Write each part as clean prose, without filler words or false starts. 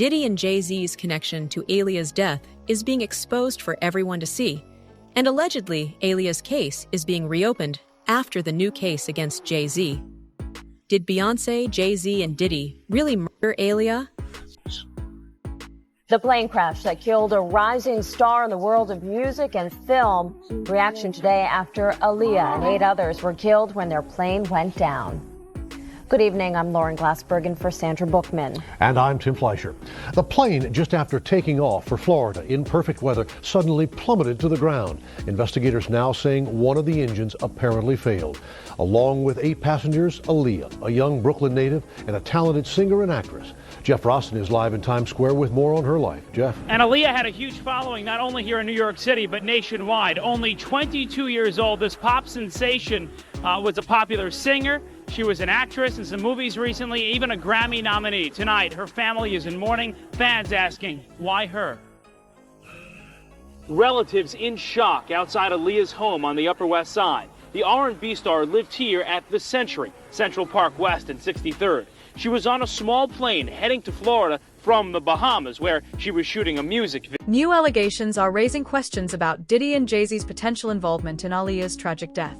Diddy and Jay Z's connection to Aaliyah's death is being exposed for everyone to see, and allegedly, Aaliyah's case is being reopened after the new case against Jay Z. Did Beyoncé, Jay Z, and Diddy really murder Aaliyah? The plane crash that killed a rising star in the world of music and film. Reaction today after Aaliyah and 8 others were killed when their plane went down. Good evening, I'm Lauren Glassbergen for Sandra Bookman. And I'm Tim Fleischer. The plane, just after taking off for Florida in perfect weather, suddenly plummeted to the ground. Investigators now saying one of the engines apparently failed. Along with 8 passengers, Aaliyah, a young Brooklyn native and a talented singer and actress. Jeff Rosten is live in Times Square with more on her life. Jeff. And Aaliyah had a huge following not only here in New York City, but nationwide. Only 22 years old, this pop sensation was a popular singer. She was an actress in some movies recently, even a Grammy nominee. Tonight, her family is in mourning. Fans asking, why her? Relatives in shock outside Aaliyah's home on the Upper West Side. The R&B star lived here at the Century, Central Park West and 63rd. She was on a small plane heading to Florida from the Bahamas, where she was shooting a music video. New allegations are raising questions about Diddy and Jay Z's potential involvement in Aaliyah's tragic death.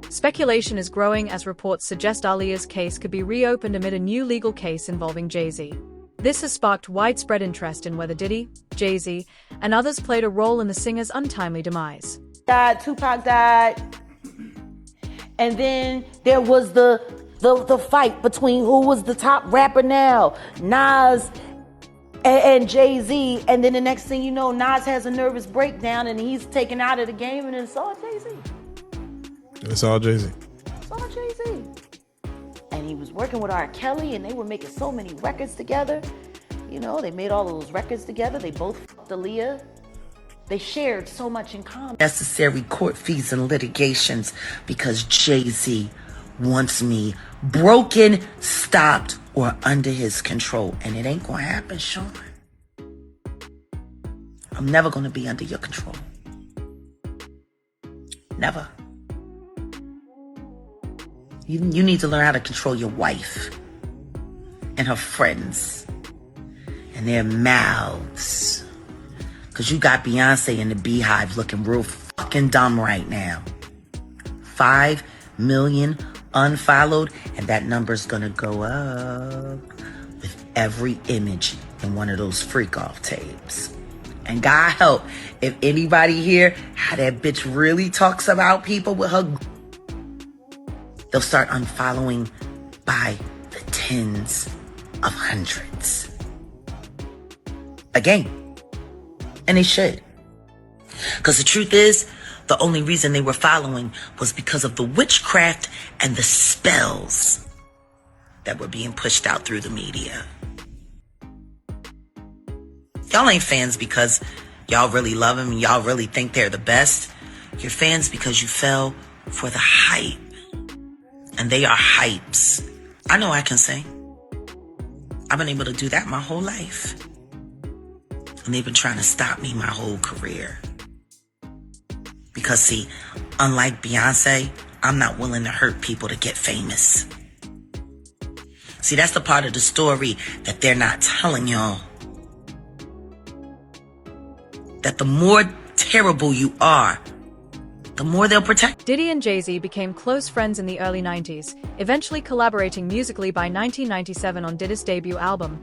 Speculation is growing as reports suggest Aaliyah's case could be reopened amid a new legal case involving Jay Z. This has sparked widespread interest in whether Diddy, Jay Z, and others played a role in the singer's untimely demise. Tupac died, and then there was the fight between who was the top rapper now, Nas and Jay Z, and then the next thing you know, Nas has a nervous breakdown and he's taken out of the game, and it's all Jay Z. It's all Jay Z. It's all Jay Z. And he was working with R. Kelly, and they were making so many records together. You know, they made all of those records together. They both fucked Aaliyah. They shared so much in common. Necessary court fees and litigations because Jay Z wants me broken, stopped, or under his control. And it ain't gonna happen, Sean. I'm never gonna be under your control. Never. You need to learn how to control your wife and her friends and their mouths. Because you got Beyonce and the Beehive looking real fucking dumb right now. 5 million unfollowed, and that number's gonna go up with every image in one of those freak-off tapes. And God help, if anybody hear how that bitch really talks about people with her, they'll start unfollowing by the tens of hundreds. Again. And they should. Because the truth is, the only reason they were following was because of the witchcraft and the spells that were being pushed out through the media. Y'all ain't fans because y'all really love them and y'all really think they're the best. You're fans because you fell for the hype. And they are hypes. I know I can sing. I've been able to do that my whole life. And they've been trying to stop me my whole career. Because see, unlike Beyonce, I'm not willing to hurt people to get famous. See, that's the part of the story that they're not telling y'all. That the more terrible you are, the more they'll protect. Diddy and Jay Z became close friends in the early 90s, eventually collaborating musically by 1997 on Diddy's debut album,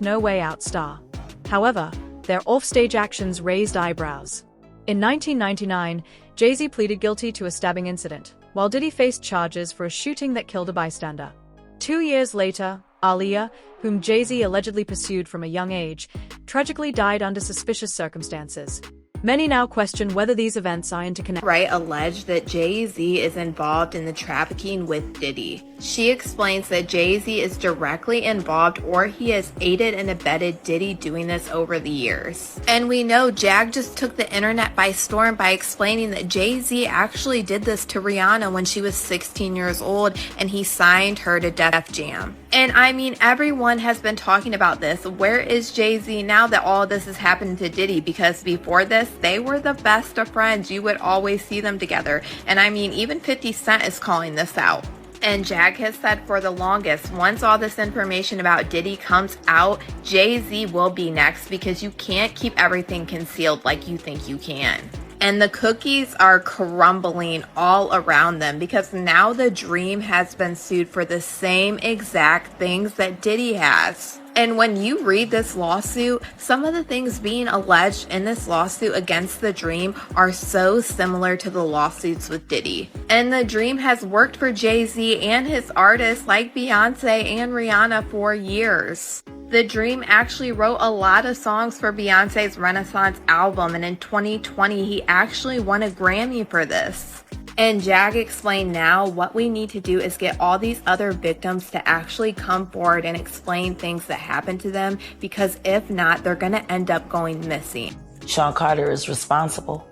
*No Way Out Star. However, their offstage actions raised eyebrows. In 1999, Jay Z pleaded guilty to a stabbing incident, while Diddy faced charges for a shooting that killed a bystander. 2 years later, Aaliyah, whom Jay Z allegedly pursued from a young age, tragically died under suspicious circumstances. Many now question whether these events are interconnected. Wright alleged that Jay Z is involved in the trafficking with Diddy. She explains that Jay Z is directly involved or he has aided and abetted Diddy doing this over the years. And we know Jag just took the internet by storm by explaining that Jay Z actually did this to Rihanna when she was 16 years old and he signed her to Def Jam. And I mean, everyone has been talking about this. Where is Jay Z now that all this is happening to Diddy? Because before this, they were the best of friends. You would always see them together. And I mean, even 50 Cent is calling this out. And Jag has said for the longest, once all this information about Diddy comes out, Jay Z will be next because you can't keep everything concealed like you think you can. And the cookies are crumbling all around them because now the Dream has been sued for the same exact things that Diddy has. And when you read this lawsuit, some of the things being alleged in this lawsuit against the Dream are so similar to the lawsuits with Diddy. And the Dream has worked for Jay Z and his artists like Beyonce and Rihanna for years. The Dream actually wrote a lot of songs for Beyonce's Renaissance album, and in 2020 he actually won a Grammy for this. And Jag explained now what we need to do is get all these other victims to actually come forward and explain things that happened to them, because if not, they're going to end up going missing. Sean Carter is responsible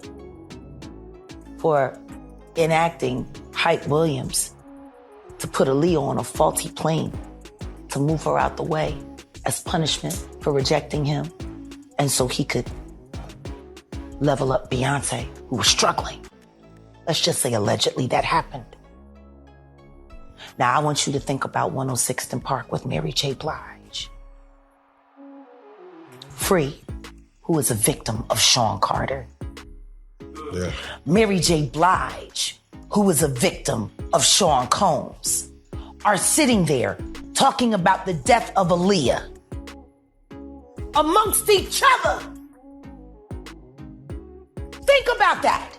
for enacting Hype Williams to put Aaliyah on a faulty plane to move her out the way as punishment for rejecting him, and so he could level up Beyonce, who was struggling. Let's just say allegedly that happened. Now I want you to think about 106th and Park with Mary J. Blige. Free, who is a victim of Sean Carter. Yeah. Mary J. Blige, who is a victim of Sean Combs, are sitting there talking about the death of Aaliyah amongst each other. Think about that.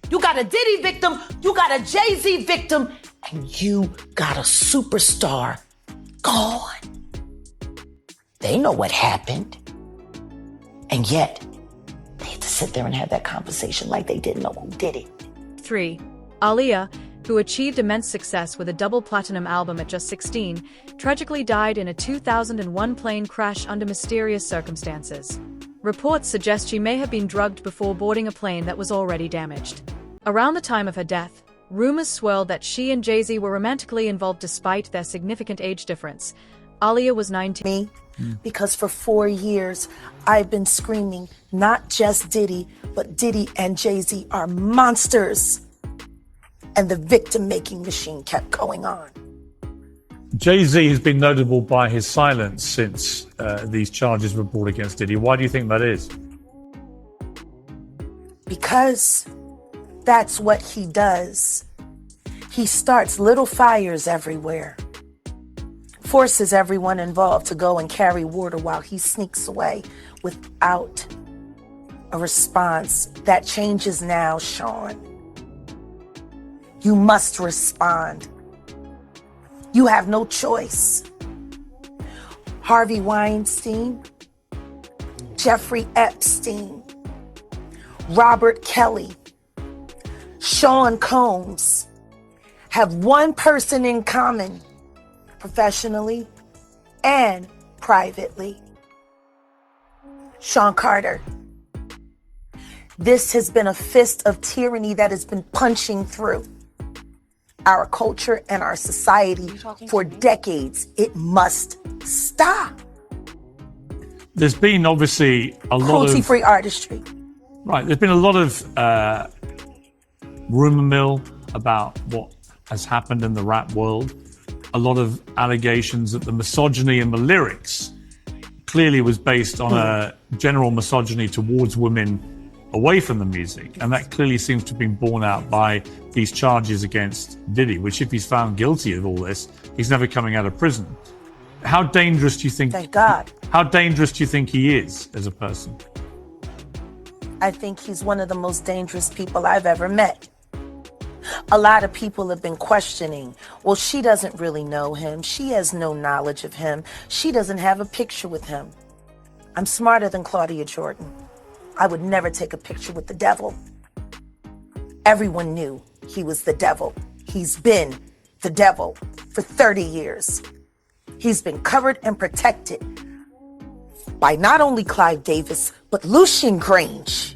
You got a Diddy victim, you got a Jay Z victim, and you got a superstar gone. They know what happened. And yet, they had to sit there and have that conversation like they didn't know who did it. 3. Aaliyah, who achieved immense success with a double platinum album at just 16, tragically died in a 2001 plane crash under mysterious circumstances. Reports suggest she may have been drugged before boarding a plane that was already damaged. Around the time of her death, rumors swirled that she and Jay Z were romantically involved despite their significant age difference. Aaliyah was 19. Because for 4 years, I've been screaming, not just Diddy, but Diddy and Jay Z are monsters. And the victim-making machine kept going on. Jay Z has been notable by his silence since these charges were brought against Diddy. Why do you think that is? Because that's what he does. He starts little fires everywhere, forces everyone involved to go and carry water while he sneaks away without a response. That changes now, Sean. You must respond. You have no choice. Harvey Weinstein, Jeffrey Epstein, Robert Kelly, Sean Combs have one person in common, professionally and privately. Sean Carter. This has been a fist of tyranny that has been punching through our culture and our society for decades. It must stop. There's been obviously a lot of cruelty-free artistry. Right, there's been a lot of rumor mill about what has happened in the rap world. A lot of allegations that the misogyny in the lyrics clearly was based on a general misogyny towards women away from the music. And that clearly seems to have been borne out by these charges against Diddy, which if he's found guilty of all this, he's never coming out of prison. How dangerous do you think? Thank God. How dangerous do you think he is as a person? I think he's one of the most dangerous people I've ever met. A lot of people have been questioning, well, she doesn't really know him. She has no knowledge of him. She doesn't have a picture with him. I'm smarter than Claudia Jordan. I would never take a picture with the devil. Everyone knew he was the devil. He's been the devil for 30 years. He's been covered and protected by not only Clive Davis, but Lucian Grange.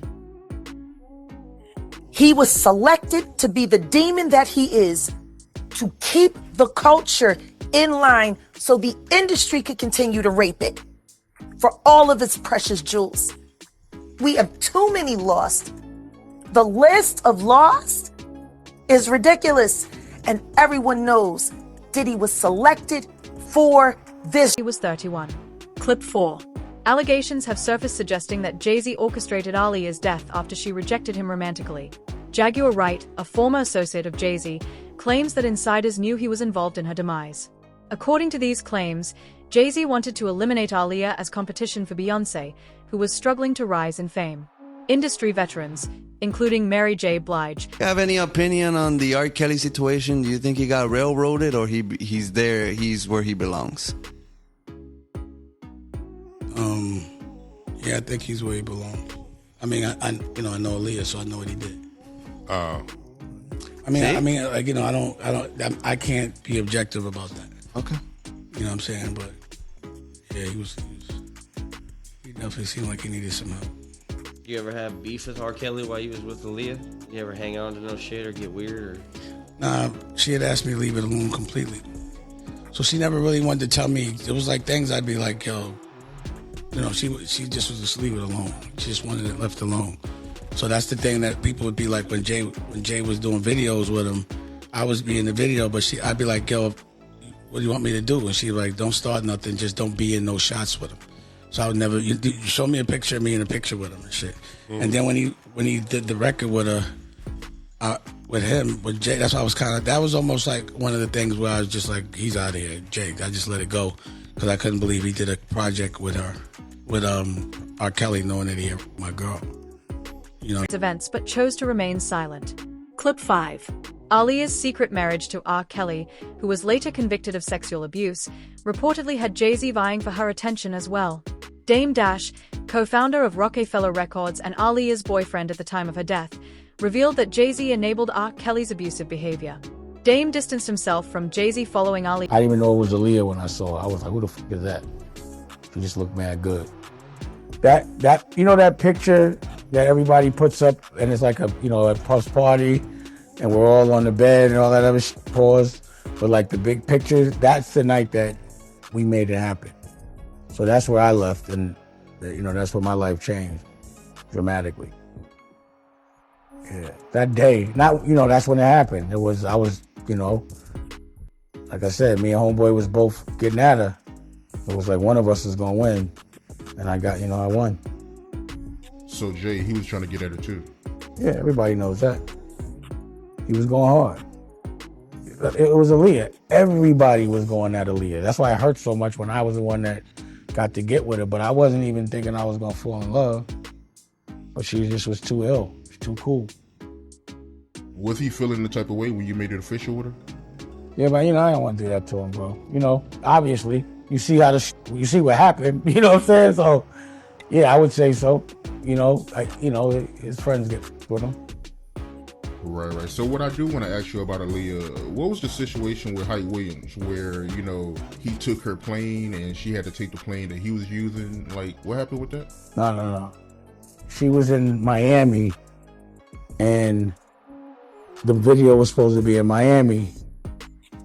He was selected to be the demon that he is, to keep the culture in line so the industry could continue to rape it for all of its precious jewels. We have too many lost. The list of lost is ridiculous. And everyone knows Diddy was selected for this. He was 31. Clip 4. Allegations have surfaced suggesting that Jay Z orchestrated Aaliyah's death after she rejected him romantically. Jaguar Wright, a former associate of Jay Z, claims that insiders knew he was involved in her demise. According to these claims, Jay Z wanted to eliminate Aaliyah as competition for Beyoncé, who was struggling to rise in fame. Industry veterans, including Mary J. Blige, have any opinion on the R. Kelly situation? Do you think he got railroaded, or he's where he belongs? Yeah, I think he's where he belongs. I mean, I know Aaliyah, so I know what he did. I can't be objective about that. Okay. You know what I'm saying? But yeah, he definitely seemed like he needed some help. You ever have beef with R. Kelly while you was with Aaliyah? You ever hang on to no shit or get weird? Or? Nah, she had asked me to leave it alone completely. So she never really wanted to tell me. It was like things I'd be like, yo, she just was just leave it alone. She just wanted it left alone. So that's the thing that people would be like when Jay was doing videos with him, I was be in the video, but I'd be like, yo, what do you want me to do? And she'd be like, don't start nothing, just don't be in no shots with him. So I would never, you show me a picture of me in a picture with him and shit. Mm-hmm. And then when he did the record with Jay, that's why I was that was almost like one of the things where I was just like, he's out of here, Jay. I just let it go because I couldn't believe he did a project with R. Kelly, knowing that he had my girl. Events, but chose to remain silent. Clip 5. Aaliyah's secret marriage to R. Kelly, who was later convicted of sexual abuse, reportedly had Jay Z vying for her attention as well. Dame Dash, co-founder of Rockefeller Records and Aaliyah's boyfriend at the time of her death, revealed that Jay Z enabled R. Kelly's abusive behavior. Dame distanced himself from Jay Z following Aaliyah. I didn't even know it was Aaliyah when I saw her. I was like, who the fuck is that? She just looked mad good. That picture that everybody puts up, and it's like a Puff's party, and we're all on the bed and all that other pause. But like the big picture, that's the night that we made it happen. So that's where I left, and that's where my life changed dramatically. Yeah, that day, that's when it happened. I was, like I said, me and homeboy was both getting at her. It was like one of us is gonna win, and I won. So Jay, he was trying to get at her too. Yeah, everybody knows that. He was going hard. It was Aaliyah. Everybody was going at Aaliyah. That's why it hurt so much when I was the one that got to get with her. But I wasn't even thinking I was gonna fall in love. But she just was too ill. She's too cool. Was he feeling the type of way when you made it official with her? Yeah, but I don't want to do that to him, bro. Obviously, you see you see what happened. You know what I'm saying? So, yeah, I would say so. His friends get with him. Right. So what I do want to ask you about Aaliyah, what was the situation with Hype Williams where, he took her plane and she had to take the plane that he was using? Like, what happened with that? No. She was in Miami, and the video was supposed to be in Miami.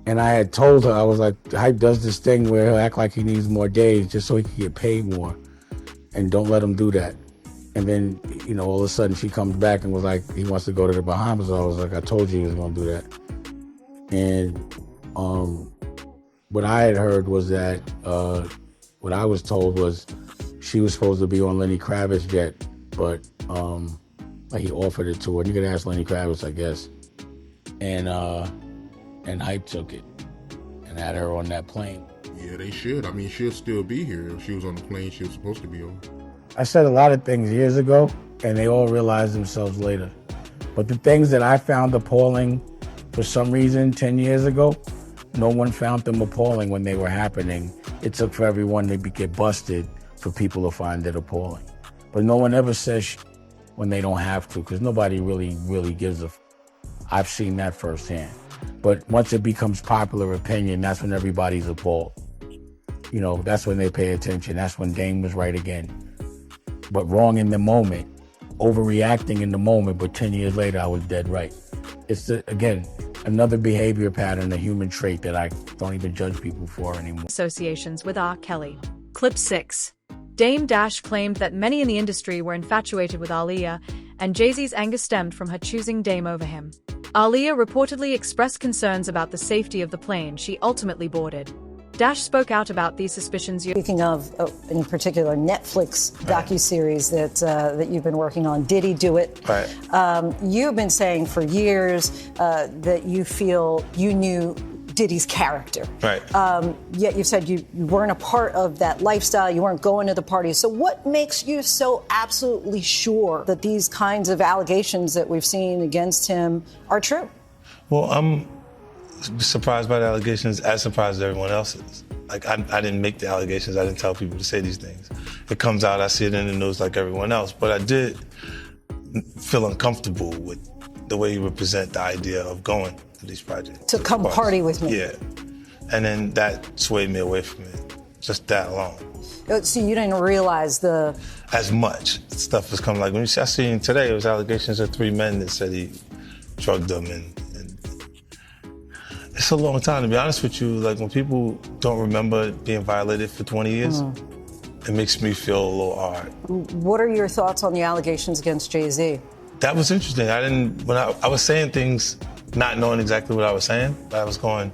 And I had told her, I was like, Hype does this thing where he'll act like he needs more days just so he can get paid more. And don't let him do that. And then, all of a sudden she comes back and was like, he wants to go to the Bahamas. I was like, I told you he was going to do that. And what I had heard was that, what I was told was she was supposed to be on Lenny Kravitz's jet, but he offered it to her. You could ask Lenny Kravitz, I guess. And Hype took it and had her on that plane. Yeah, they should. I mean, she'll still be here. If she was on the plane she was supposed to be on. I said a lot of things years ago, and they all realized themselves later. But the things that I found appalling for some reason 10 years ago, no one found them appalling when they were happening. It took for everyone to get busted for people to find it appalling. But no one ever says when they don't have to, because nobody really gives a... I've seen that firsthand. But once it becomes popular opinion, that's when everybody's appalled. That's when they pay attention. That's when Dame was right again. But wrong in the moment, overreacting in the moment, but 10 years later, I was dead right. It's, again, another behavior pattern, a human trait that I don't even judge people for anymore. Associations with R. Kelly. Clip 6. Dame Dash claimed that many in the industry were infatuated with Aaliyah, and Jay Z's anger stemmed from her choosing Dame over him. Aaliyah reportedly expressed concerns about the safety of the plane she ultimately boarded. Dash spoke out about these suspicions. Speaking of, in particular, Netflix docuseries that you've been working on, Diddy Do It. Right. You've been saying for years that you feel you knew Diddy's character. Right. Yet you said you weren't a part of that lifestyle, you weren't going to the parties. So what makes you so absolutely sure that these kinds of allegations that we've seen against him are true? Well, I'm surprised by the allegations, as surprised as everyone else is. Like, I didn't make the allegations. I didn't tell people to say these things. It comes out, I see it in the news like everyone else. But I did feel uncomfortable with the way you represent the idea of going to these projects. To come party with me. Yeah. And then that swayed me away from it. Just that alone. So you didn't realize as much stuff was coming. Like, when I seen today, it was allegations of 3 men that said he drugged them, and it's a long time, to be honest with you. Like, when people don't remember being violated for 20 years, it makes me feel a little odd. What are your thoughts on the allegations against Jay Z? That was interesting. When I was saying things, not knowing exactly what I was saying, but I was going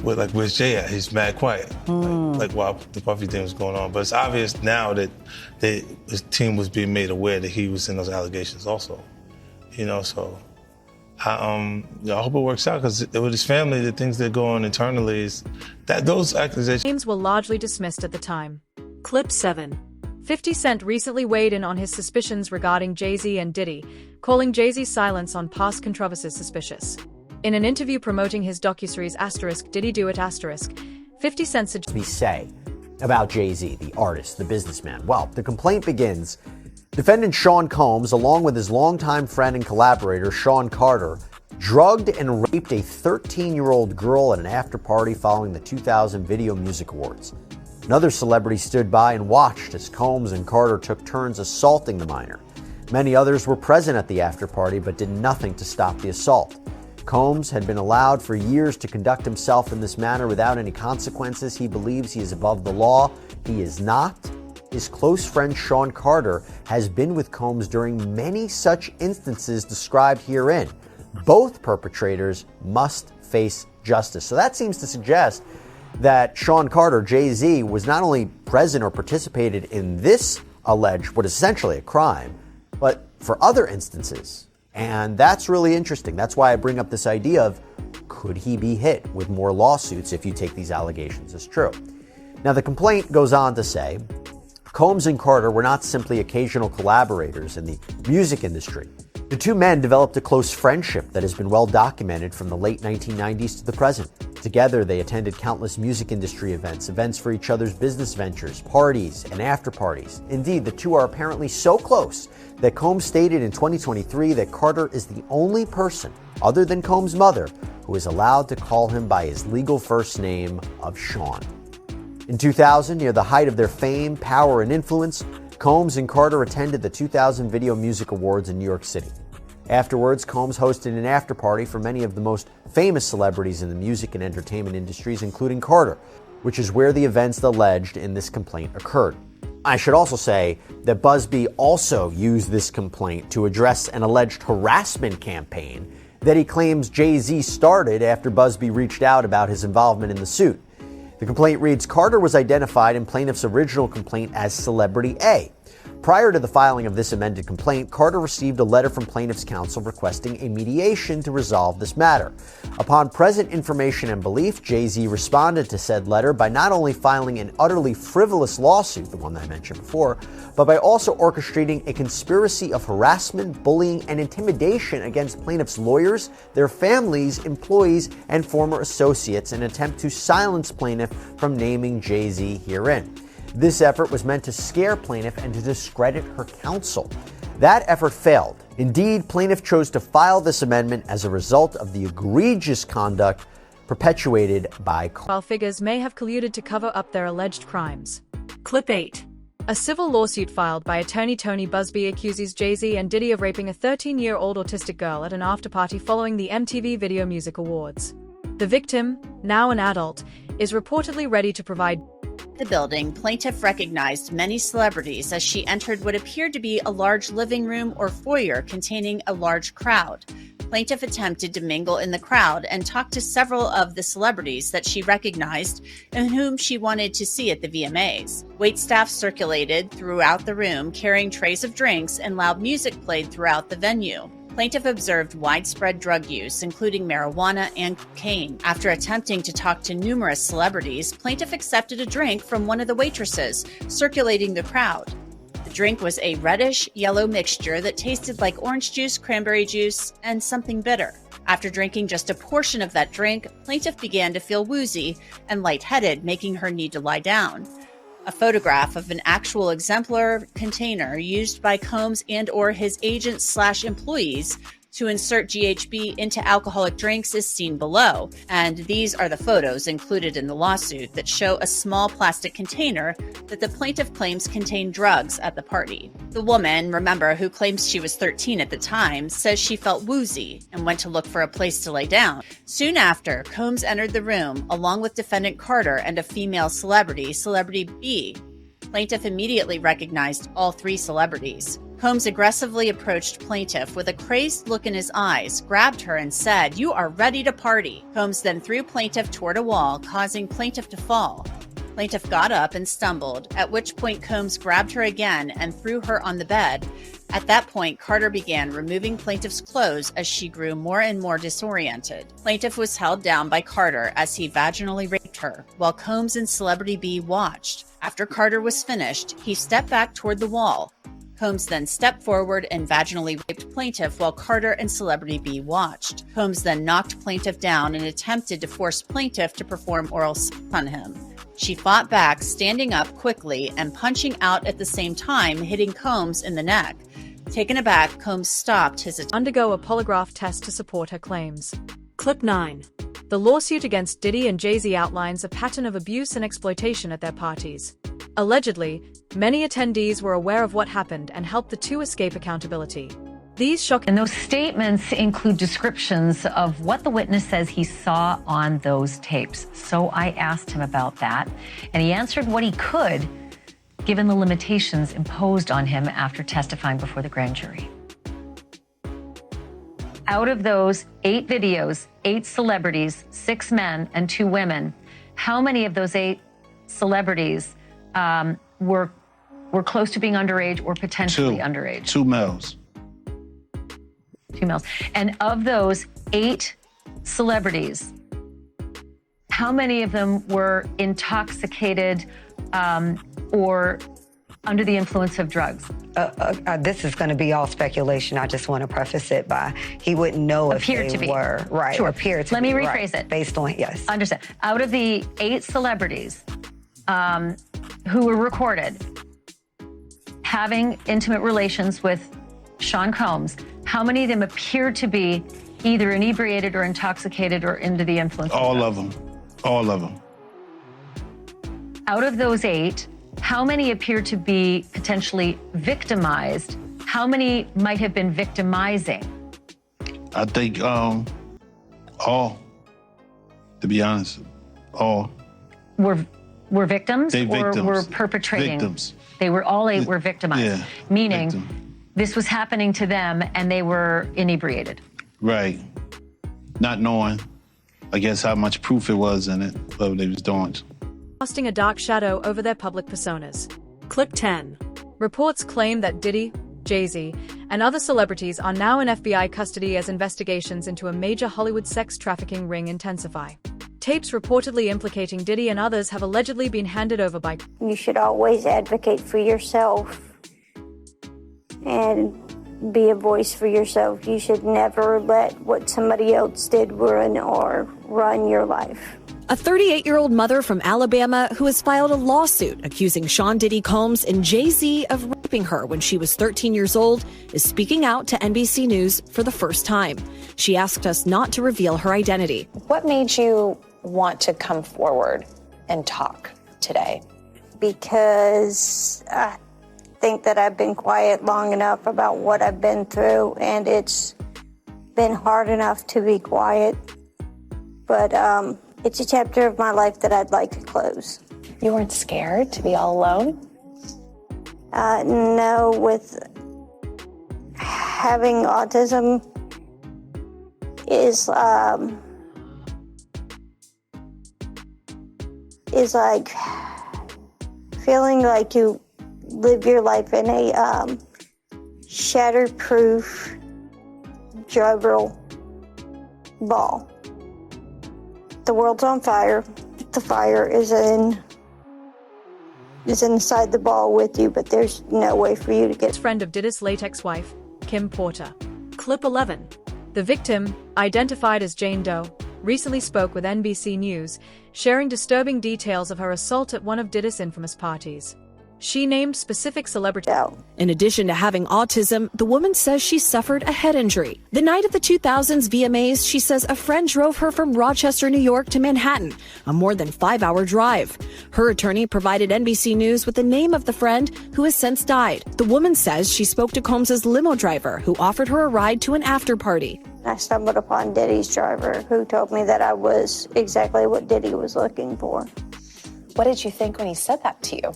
with, like, where's Jay at? He's mad quiet. Like while the Puffy thing was going on. But it's obvious now that his team was being made aware that he was in those allegations also. So I hope it works out, because with his family, the things that go on internally is that those accusations were largely dismissed at the time. Clip 7. 50 Cent recently weighed in on his suspicions regarding Jay Z and Diddy, calling Jay Z's silence on past controversies suspicious. In an interview promoting his docuseries Diddy Do It 50 Cent said, "We say about Jay Z, the artist, the businessman." Well, the complaint begins. Defendant Sean Combs, along with his longtime friend and collaborator Sean Carter, drugged and raped a 13-year-old girl at an after-party following the 2000 Video Music Awards. Another celebrity stood by and watched as Combs and Carter took turns assaulting the minor. Many others were present at the after-party but did nothing to stop the assault. Combs had been allowed for years to conduct himself in this manner without any consequences. He believes he is above the law. He is not. His close friend Sean Carter has been with Combs during many such instances described herein. Both perpetrators must face justice. So that seems to suggest that Sean Carter, Jay Z, was not only present or participated in this alleged, what is essentially a crime, but for other instances. And that's really interesting. That's why I bring up this idea of, could he be hit with more lawsuits if you take these allegations as true? Now, the complaint goes on to say, Combs and Carter were not simply occasional collaborators in the music industry. The two men developed a close friendship that has been well documented from the late 1990s to the present. Together, they attended countless music industry events for each other's business ventures, parties, and after parties. Indeed, the two are apparently so close that Combs stated in 2023 that Carter is the only person, other than Combs' mother, who is allowed to call him by his legal first name of Sean. In 2000, near the height of their fame, power, and influence, Combs and Carter attended the 2000 Video Music Awards in New York City. Afterwards, Combs hosted an after-party for many of the most famous celebrities in the music and entertainment industries, including Carter, which is where the events alleged in this complaint occurred. I should also say that Busby also used this complaint to address an alleged harassment campaign that he claims Jay Z started after Busby reached out about his involvement in the suit. The complaint reads, Carter was identified in plaintiff's original complaint as Celebrity A. Prior to the filing of this amended complaint, Carter received a letter from plaintiff's counsel requesting a mediation to resolve this matter. Upon present information and belief, Jay Z responded to said letter by not only filing an utterly frivolous lawsuit, the one that I mentioned before, but by also orchestrating a conspiracy of harassment, bullying, and intimidation against plaintiff's lawyers, their families, employees, and former associates in an attempt to silence plaintiff from naming Jay Z herein. This effort was meant to scare plaintiff and to discredit her counsel. That effort failed. Indeed, plaintiff chose to file this amendment as a result of the egregious conduct perpetuated by while figures may have colluded to cover up their alleged crimes. Clip 8. A civil lawsuit filed by attorney Tony Busby accuses Jay Z and Diddy of raping a 13-year-old autistic girl at an afterparty following the MTV Video Music Awards. The victim, now an adult, is reportedly ready to provide. The building, plaintiff recognized many celebrities as she entered what appeared to be a large living room or foyer containing a large crowd. Plaintiff attempted to mingle in the crowd and talk to several of the celebrities that she recognized and whom she wanted to see at the VMAs. Waitstaff circulated throughout the room, carrying trays of drinks, and loud music played throughout the venue. Plaintiff observed widespread drug use, including marijuana and cocaine. After attempting to talk to numerous celebrities, plaintiff accepted a drink from one of the waitresses, circulating the crowd. The drink was a reddish-yellow mixture that tasted like orange juice, cranberry juice, and something bitter. After drinking just a portion of that drink, plaintiff began to feel woozy and lightheaded, making her need to lie down. A photograph of an actual exemplar container used by Combs and/or his agents/employees to insert GHB into alcoholic drinks is seen below, and these are the photos included in the lawsuit that show a small plastic container that the plaintiff claims contained drugs at the party. The woman, remember, who claims she was 13 at the time, says she felt woozy and went to look for a place to lay down. Soon after, Combs entered the room along with defendant Carter and a female celebrity, Celebrity B. Plaintiff immediately recognized all three celebrities. Combs aggressively approached plaintiff with a crazed look in his eyes, grabbed her, and said, "You are ready to party." Combs then threw plaintiff toward a wall, causing plaintiff to fall. Plaintiff got up and stumbled, at which point Combs grabbed her again and threw her on the bed. At that point, Carter began removing plaintiff's clothes as she grew more and more disoriented. Plaintiff was held down by Carter as he vaginally raped her, while Combs and Celebrity B watched. After Carter was finished, he stepped back toward the wall. Combs then stepped forward and vaginally raped plaintiff while Carter and Celebrity B watched. Combs then knocked plaintiff down and attempted to force plaintiff to perform oral sex on him. She fought back, standing up quickly and punching out at the same time, hitting Combs in the neck. Taken aback, Combs stopped his attempt. Undergo a polygraph test to support her claims. Clip 9. The lawsuit against Diddy and Jay Z outlines a pattern of abuse and exploitation at their parties. Allegedly, many attendees were aware of what happened and helped the two escape accountability. And those statements include descriptions of what the witness says he saw on those tapes. So I asked him about that, and he answered what he could, given the limitations imposed on him after testifying before the grand jury. Out of those 8 videos, 8 celebrities, 6 men and 2 women, how many of those 8 celebrities were close to being underage or potentially underage? 2 males. 2 males. And of those 8 celebrities, how many of them were intoxicated or under the influence of drugs? This is going to be all speculation. I just want to preface it by he wouldn't know if they were. Right. Sure. Appear to Let be me rephrase right, it. Based on, yes. Understand. Out of the 8 celebrities who were recorded having intimate relations with Sean Combs, how many of them appeared to be either inebriated or intoxicated or under the influence? All of them. All of them. Out of those 8, how many appear to be potentially victimized? How many might have been victimizing? I think all, to be honest, all. Were victims They or victims. were perpetrating? Victims. They were all 8 were victimized, Yeah, meaning this was happening to them and they were inebriated. Right. Not knowing, I guess, how much proof it was in it, what they was doing. Casting a dark shadow over their public personas. Clip 10. Reports claim that Diddy, Jay Z, and other celebrities are now in FBI custody as investigations into a major Hollywood sex trafficking ring intensify. Tapes reportedly implicating Diddy and others have allegedly been handed over by. You should always advocate for yourself and be a voice for yourself. You should never let what somebody else did ruin or run your life. A 38-year-old mother from Alabama who has filed a lawsuit accusing Sean Diddy Combs and Jay Z of raping her when she was 13 years old is speaking out to NBC News for the first time. She asked us not to reveal her identity. What made you want to come forward and talk today? Because I think that I've been quiet long enough about what I've been through, and it's been hard enough to be quiet. But it's a chapter of my life that I'd like to close. You weren't scared to be all alone? No, with having autism, is like feeling like you live your life in a shatterproof juggle ball. The world's on fire. The fire is inside the ball with you, but there's no way for you to get. Friend of Diddy's late ex-wife, Kim Porter. Clip 11. The victim, identified as Jane Doe, recently spoke with NBC News, sharing disturbing details of her assault at one of Diddy's infamous parties. She named specific celebrities. In addition to having autism, the woman says she suffered a head injury. The night of the 2000s VMAs, she says a friend drove her from Rochester, New York to Manhattan, a more than 5-hour drive. Her attorney provided NBC News with the name of the friend who has since died. The woman says she spoke to Combs's limo driver, who offered her a ride to an after party. I stumbled upon Diddy's driver, who told me that I was exactly what Diddy was looking for. What did you think when he said that to you?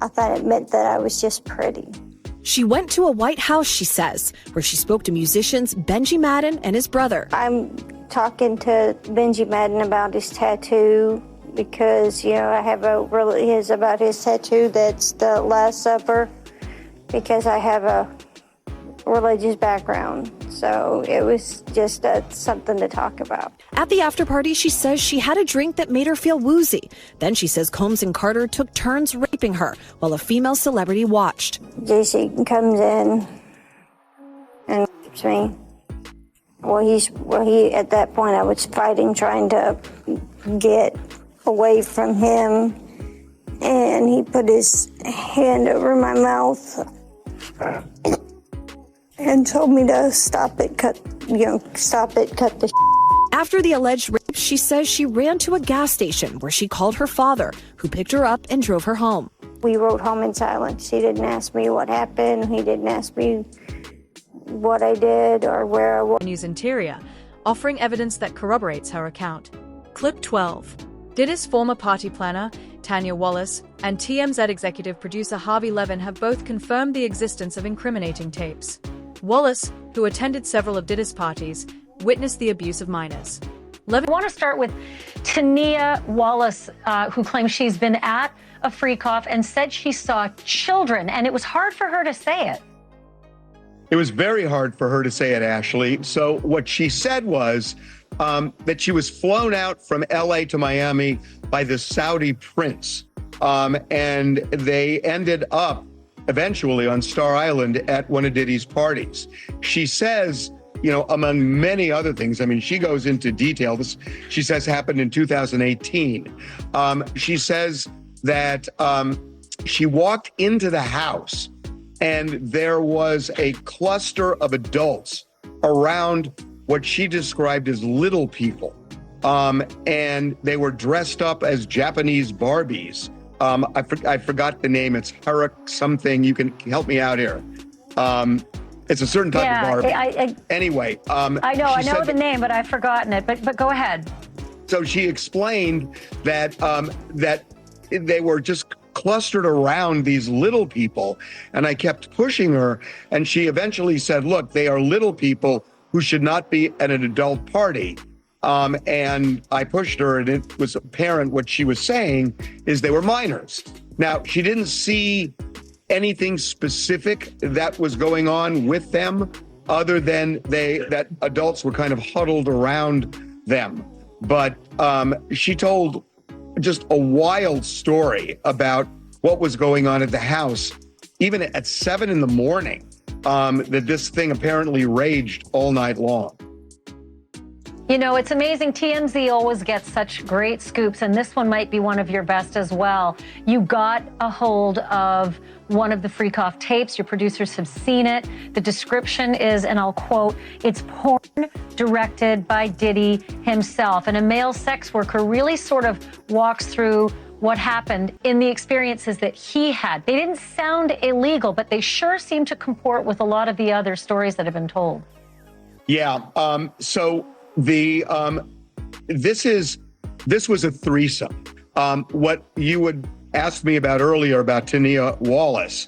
I thought it meant that I was just pretty. She went to a White House, she says, where she spoke to musicians Benji Madden and his brother. I'm talking to Benji Madden about his tattoo because, you know, I have about his tattoo that's the Last Supper because I have a religious background. So it was just something to talk about. At the after party, she says she had a drink that made her feel woozy. Then she says Combs and Carter took turns raping her while a female celebrity watched. JC comes in and rapes me. He at that point I was fighting, trying to get away from him, and he put his hand over my mouth and told me to stop it, cut the. After the alleged rape, she says she ran to a gas station where she called her father, who picked her up and drove her home. We rode home in silence. He didn't ask me what happened. He didn't ask me what I did or where I was. News Interior, offering evidence that corroborates her account. Clip 12. Diddy's former party planner, Tanya Wallace, and TMZ executive producer Harvey Levin have both confirmed the existence of incriminating tapes. Wallace, who attended several of Diddy's parties, witnessed the abuse of minors. I want to start with Tanya Wallace, who claims she's been at a freak-off and said she saw children, and it was hard for her to say it. It was very hard for her to say it, Ashley. So what she said was that she was flown out from LA to Miami by the Saudi prince. And they ended up eventually on Star Island at one of Diddy's parties. She says, you know, among many other things, I mean, she goes into detail. This, she says, happened in 2018. She says that she walked into the house and there was a cluster of adults around what she described as little people. And they were dressed up as Japanese Barbies. I forgot the name. It's Harak something. You can help me out here. It's a certain type of Barbie. Anyway. I know the name, but I've forgotten it. But go ahead. So she explained that that they were just clustered around these little people. And I kept pushing her. And she eventually said, look, they are little people who should not be at an adult party. And I pushed her, and it was apparent what she was saying is they were minors. Now, she didn't see anything specific that was going on with them other than that adults were kind of huddled around them. But she told just a wild story about what was going on at the house, even at 7 a.m, that this thing apparently raged all night long. You know, it's amazing. TMZ always gets such great scoops, and this one might be one of your best as well. You got a hold of one of the freak-off tapes. Your producers have seen it. The description is, and I'll quote, "It's porn directed by Diddy himself." And a male sex worker really sort of walks through what happened in the experiences that he had. They didn't sound illegal, but they sure seem to comport with a lot of the other stories that have been told. Yeah. So the this was a threesome. What you would ask me about earlier about Tanya Wallace,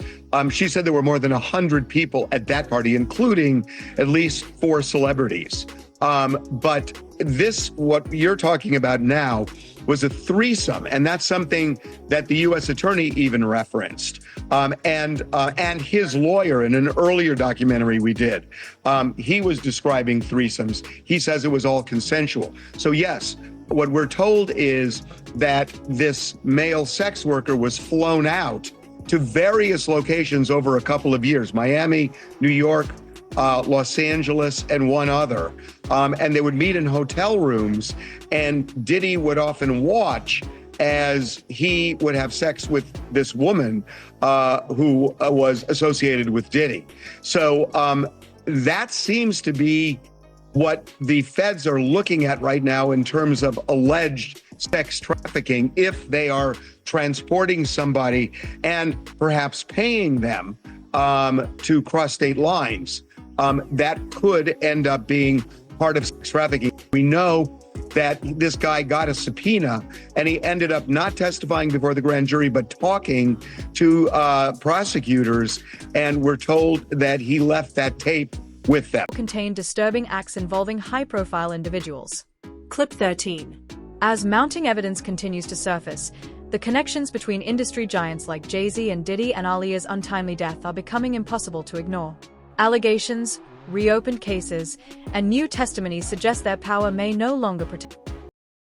she said there were more than 100 people at that party, including at least 4 celebrities. But this, what you're talking about now, was a threesome, and that's something that the U.S. attorney even referenced, and his lawyer in an earlier documentary we did. He was describing threesomes. He says it was all consensual. So yes, what we're told is that this male sex worker was flown out to various locations over a couple of years: Miami, New York, Los Angeles, and one other. And they would meet in hotel rooms, and Diddy would often watch as he would have sex with this woman who was associated with Diddy. So that seems to be what the feds are looking at right now in terms of alleged sex trafficking, if they are transporting somebody and perhaps paying them to cross state lines. That could end up being part of sex trafficking. We know that this guy got a subpoena, and he ended up not testifying before the grand jury, but talking to prosecutors, and we're told that he left that tape with them. Contained disturbing acts involving high-profile individuals. Clip 13. As mounting evidence continues to surface, the connections between industry giants like Jay Z and Diddy and Aaliyah's untimely death are becoming impossible to ignore. Allegations, reopened cases, and new testimony suggest their power may no longer protect.